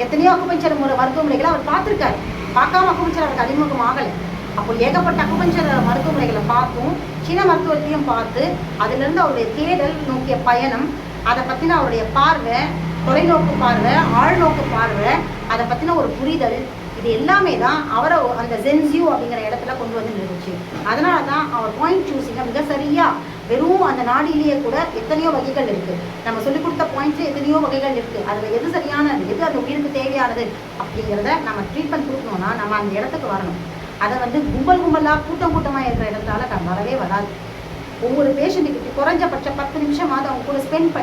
எத்தனையோ அக்குபஞ்சர் மருத்துவமனைகளை அவர் பார்த்துருக்காரு. பார்க்காம அக்குபஞ்சர் அவருக்கு அறிமுகம் ஆகலை. அப்போ ஏகப்பட்ட அக்குபஞ்சர் மருத்துவமனைகளை பார்த்தும் சீன மருத்துவத்தையும் பார்த்து அதிலிருந்து அவருடைய தேடல் நோக்கிய பயணம், அதை பற்றின அவருடைய பார்வை, தொலைநோக்கு பார்வை, ஆழ்நோக்கு பார்வை, அதை பற்றின ஒரு புரிதல், இது எல்லாமே தான் அவரை அந்த ஜென்சியூ அப்படிங்கிற இடத்துல கொண்டு வந்து நிறுத்துச்சு. அதனால தான் அவர் பாயிண்ட் சூஸிங்கை மிக சரியாக, வெறும் அந்த நாடிலேயே கூட எத்தனையோ வகைகள் இருக்குது, நம்ம சொல்லிக் கொடுத்த பாயிண்ட்ஸு எத்தனையோ வகைகள் இருக்குது, அதில் எது சரியானது, எது அந்த உயிருக்கு தேவையானது அப்படிங்கிறத நம்ம ட்ரீட்மெண்ட் கொடுக்கணும்னா நம்ம அந்த இடத்துக்கு வரணும். அதை வந்து கும்பலாக கூட்டமாக இருக்கிற இடத்தால வரவே வராது. ஒவ்வொரு பேஷண்ட்டுக்கிட்ட குறைஞ்சபட்சம் 10 நிமிஷமாவது அவங்க கூட ஸ்பெண்ட்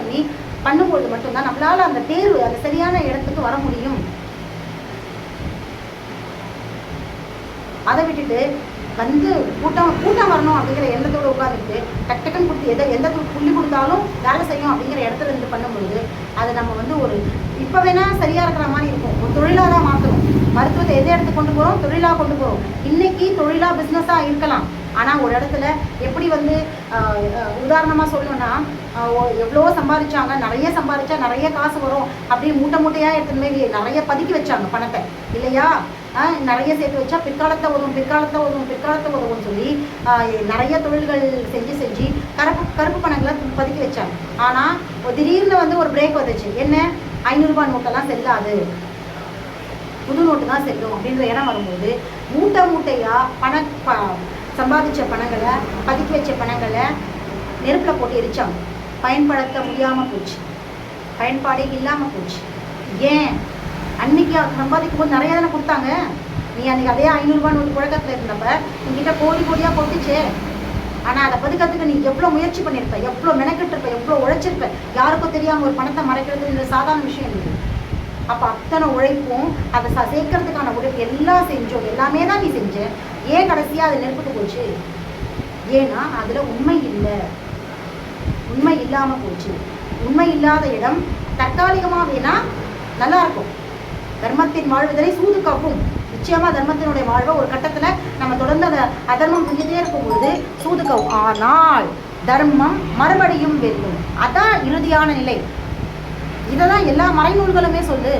பண்ணும்போது மட்டும்தான் நம்மளால் அந்த தேர்வு, அந்த சரியான இடத்துக்கு வர முடியும். அதை விட்டுட்டு வந்து கூட்டம் வரணும் அப்படிங்கிற எண்ணத்தோடு உட்காந்துட்டு டக்குன்னு கொடுத்து எந்த புள்ளி கொடுத்தாலும் வேலை செய்யும் அப்படிங்கிற இடத்துல இருந்து பண்ணும்பொழுது அதை நம்ம வந்து ஒரு இப்போ வேணால் சரியாக இருக்கிற மாதிரி இருக்கும். ஒரு தொழிலாக தான் மாற்றணும். மருத்துவத்தை எந்த இடத்துக்கு கொண்டு போகிறோம்? தொழிலாக கொண்டு போகிறோம். இன்றைக்கி தொழிலாக பிஸ்னஸாக இருக்கலாம். ஆனால் ஒரு இடத்துல எப்படி வந்து உதாரணமாக சொல்லணும்னா, எவ்வளோ சம்பாதிச்சாங்க, நிறைய சம்பாதிச்சா நிறைய காசு வரும் அப்படியே மூட்டையாக எடுத்துன்னு போய் நிறைய பதுக்கி வச்சாங்க பணத்தை, இல்லையா? நிறைய சேர்த்து வச்சா பிற்காலத்தை உதவும் சொல்லி நிறைய தொழில்கள் செஞ்சு கருப்பு பணங்களை பதுக்கி வச்சாங்க. ஆனால் திடீர்னு வந்து ஒரு பிரேக் வந்துச்சு. என்ன, 500 ரூபாய் நோட்டெல்லாம் செல்லாது, புது நோட்டு தான் செல்லும் அப்படின்ற இடம் வரும்போது மூட்டையாக சம்பாதிச்ச பணங்களை, பதுக்கி வச்ச பணங்களை நெருப்பில் போட்டு எரிச்சாங்க. பயன்படுத்த முடியாமல் போச்சு, பயன்பாடே இல்லாமல் போச்சு. ஏன்? அன்னைக்கு சம்பாதிக்கும் போது நிறைய தானே கொடுத்தாங்க. நீ அன்றைக்கி அதே 500 ரூபாய் நோட்டு புழக்கத்தில் இருந்தப்ப உங்ககிட்ட கோடியாக போட்டுச்சு. ஆனால் அதை பதுக்கிறதுக்கு நீ எவ்வளோ முயற்சி பண்ணியிருப்ப, எவ்வளோ மெனக்கிட்டிருப்ப, எவ்வளோ உழைச்சிருப்ப. யாருக்கும் தெரியாமல் ஒரு பணத்தை மறைக்கிறது சாதாரண விஷயம் இல்லை. அப்போ அத்தனை உழைப்பும் அதை சேர்க்கறதுக்கான உழைப்பு எல்லாம் செஞ்சோம், எல்லாமே தான் நீ செஞ்ச. ஏன் கடைசியாக அது நெருப்புக்கு போச்சு? ஏன்னா அதில் உண்மை இல்லை, உண்மை இல்லாமல் போச்சு. உண்மை இல்லாத இடம் தற்காலிகமாக வேணா நல்லா இருக்கும். தர்மத்தின் வாழ்வதனை சூது காக்கும். நிச்சயமாக தர்மத்தினுடைய வாழ்வை ஒரு கட்டத்தில் நம்ம தொடர்ந்து அதை அதர்மம் செஞ்சுட்டே இருக்கும்பொழுது சூது காக்கும். ஆனால் தர்மம் மறுபடியும் வெல்லும். அதான் இறுதியான நிலை. இதை தான் எல்லா மறைநூல்களுமே சொல்லு.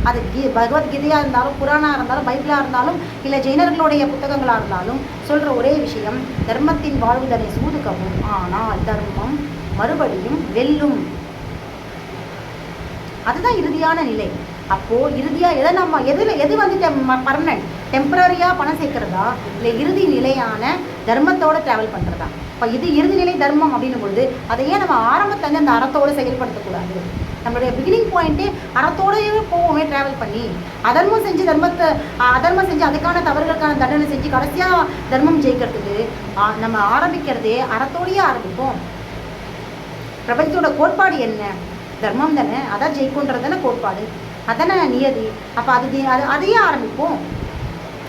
அது பகவத்கீதையாக இருந்தாலும், குரானாக இருந்தாலும், பைபிளாக இருந்தாலும், இல்லை ஜெயினர்களுடைய புத்தகங்களாக இருந்தாலும் சொல்கிற ஒரே விஷயம், தர்மத்தின் வாழ்வுதனை சூது காக்கும், ஆனால் தர்மம் மறுபடியும் வெல்லும். அதுதான் இறுதியான நிலை. அப்போது இறுதியாக எது வந்து பர்மனன்ட், டெம்பரரியாக பணம் சேர்க்கிறதா, இல்லை இறுதி நிலையான தர்மத்தோடு ட்ராவல் பண்ணுறதா? இப்போ இது இறுதி நிலை தர்மம் அப்படின்னும் பொழுது அதையே நம்ம ஆரம்பத்துலேருந்து அந்த அறத்தோடு செயல்படுத்தக்கூடாது. நம்மளுடைய பிகினிங் பாயிண்ட்டே அறத்தோடையே போவோமே ட்ராவல் பண்ணி. அதர்மம் செஞ்சு அதுக்கான தவறுகளுக்கான தண்டனை செஞ்சு கடைசியாக தர்மம் ஜெயிக்கிறதுக்கு நம்ம ஆரம்பிக்கிறதே அறத்தோடையே ஆரம்பிப்போம். பிரபஞ்சத்தோட கோட்பாடு என்ன? தர்மம் தானே, அதான் ஜெயிக்குன்றது தானே கோட்பாடு, அதானே நியதி. அப்போ அதையே ஆரம்பிப்போம்.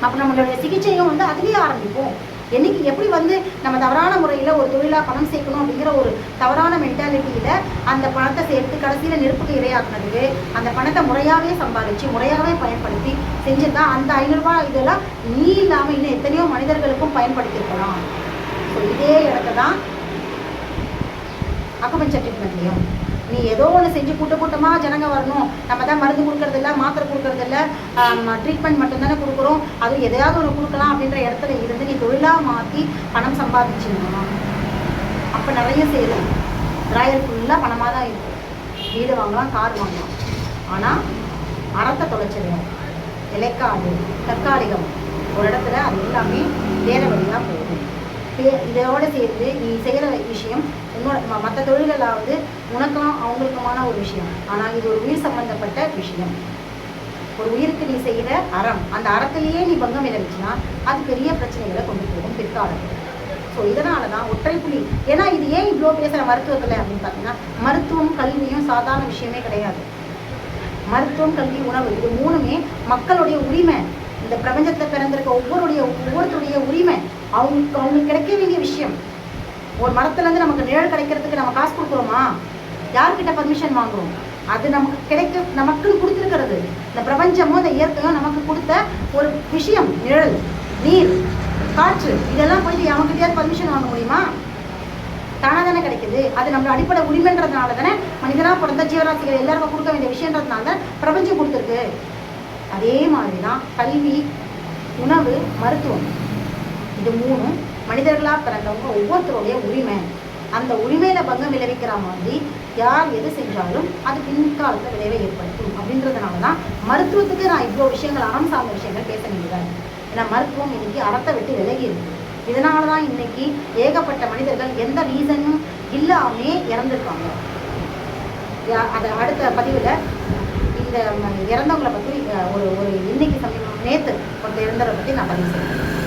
அப்போ நம்மளுடைய சிகிச்சையும் வந்து அதுலேயே ஆரம்பிப்போம். என்னைக்கு எப்படி வந்து நம்ம தவறான முறையில் ஒரு தொழிலாக பணம் சேர்க்கணும் அப்படிங்கிற ஒரு தவறான மென்டாலிட்டியில் அந்த பணத்தை சேர்த்து கடைசியில் நெருப்புக்கு இரையாக்குனதுக்கு அந்த பணத்தை முறையாகவே சம்பாதிச்சு முறையாகவே பயன்படுத்தி செஞ்சுருந்தா அந்த 500 ரூபாய் இதெல்லாம் நீ இல்லாமல் இன்னும் எத்தனையோ மனிதர்களுக்கும் பயன்படுத்தியிருக்கலாம். ஸோ இதே இடத்த தான் அக்குபஞ்சர் ட்ரீட்மெண்ட்லையும் நீ ஏதோ ஒன்று செஞ்சு கூட்டமாக ஜனங்க வரணும், நம்ம தான் மருந்து கொடுக்கறதில்ல, மாத்திரை கொடுக்கறதில்ல, ட்ரீட்மெண்ட் மட்டும்தானே கொடுக்குறோம், அது எதையாவது ஒன்று கொடுக்கலாம் அப்படின்ற இடத்துல இருந்து நீ தொழிலாக மாற்றி பணம் சம்பாதிச்சிருந்தோம். அப்போ நிறைய சேரும். ராயல் ஃபுல்லாக பணமாக தான் இருக்கும். வீடு வாங்கலாம், கார் வாங்கலாம். ஆனால் அறத்தை தொலைச்சிடும். இலைக்காடு தற்காலிகம் ஒரு இடத்துல அது எல்லாமே வேற வழியாக போகும். இதோடு சேர்த்து நீ செய்கிற விஷயம் உன்னோட மற்ற தொழில்களாவது உனக்கும் அவங்களுக்குமான ஒரு விஷயம். ஆனால் இது ஒரு உயிர் சம்பந்தப்பட்ட விஷயம். ஒரு உயிருக்கு நீ செய்கிற அறம், அந்த அறத்திலேயே நீ பங்கம் விளைவிச்சுன்னா அது பெரிய பிரச்சனைகளை கொண்டு போகும் பிற்காலத்தில். ஸோ இதனால தான் ஒற்றைப்புள்ளி. ஏன்னா இது ஏன் இவ்வளோ பேசுகிற மருத்துவத்தில் அப்படின்னு பார்த்தீங்கன்னா, மருத்துவம் கல்வியும் சாதாரண விஷயமே கிடையாது. மருத்துவம், கல்வி, உணவு இது மூணுமே மக்களுடைய உரிமை. இந்த பிரபஞ்சத்தில் பிறந்திருக்க ஒவ்வொருத்தருடைய உரிமை. அவங்களுக்கு கிடைக்க வேண்டிய விஷயம். ஒரு மரத்துலேருந்து நமக்கு நிழல் கிடைக்கிறதுக்கு நம்ம காசு கொடுக்குறோமா? யார்கிட்ட பர்மிஷன் வாங்குறோம்? அது நமக்குன்னு கொடுத்துருக்கிறது. இந்த பிரபஞ்சமும் இந்த இயற்கையும் நமக்கு கொடுத்த ஒரு விஷயம். நிழல், நீர், காற்று, இதெல்லாம் போயிட்டு அவங்ககிட்டயாவது பர்மிஷன் வாங்க முடியுமா? தானாக தானே கிடைக்குது. அது நம்மளோட அடிப்படை உரிமைன்றதுனால தானே மனிதனாக பிறந்த ஜீவராசிகள் எல்லாருக்கும் கொடுக்க வேண்டிய விஷயன்றதுனால தான் பிரபஞ்சம் கொடுத்துருக்கு. அதே மாதிரி தான் கல்வி, உணவு, மருத்துவம், இது மூணும் மனிதர்களாக பிறந்தவங்க ஒவ்வொருத்தருடைய உரிமை. அந்த உரிமையில பங்கம் விளைவிக்கிற மாதிரி யார் எது செஞ்சாலும் அது பின்காலத்தில் விளைவை ஏற்படுத்தும். அப்படின்றதுனால தான் மருத்துவத்துக்கு நான் இவ்வளோ விஷயங்கள், அறம் சார்ந்த விஷயங்கள் பேச வேண்டியதாக இருக்குது. ஏன்னா மருத்துவம் இன்னைக்கு அறத்தை விட்டு விலகி இருக்குது. இதனால தான் இன்னைக்கு ஏகப்பட்ட மனிதர்கள் எந்த ரீசனும் இல்லாமே இறந்துருக்காங்க. அதை அடுத்த பதிவில் இந்த இறந்தவங்களை பற்றி ஒரு இன்னைக்கு சமீபம் நேற்று ஒருத்தர் இறந்ததை பற்றி நான் பதிவு செய்வேன்.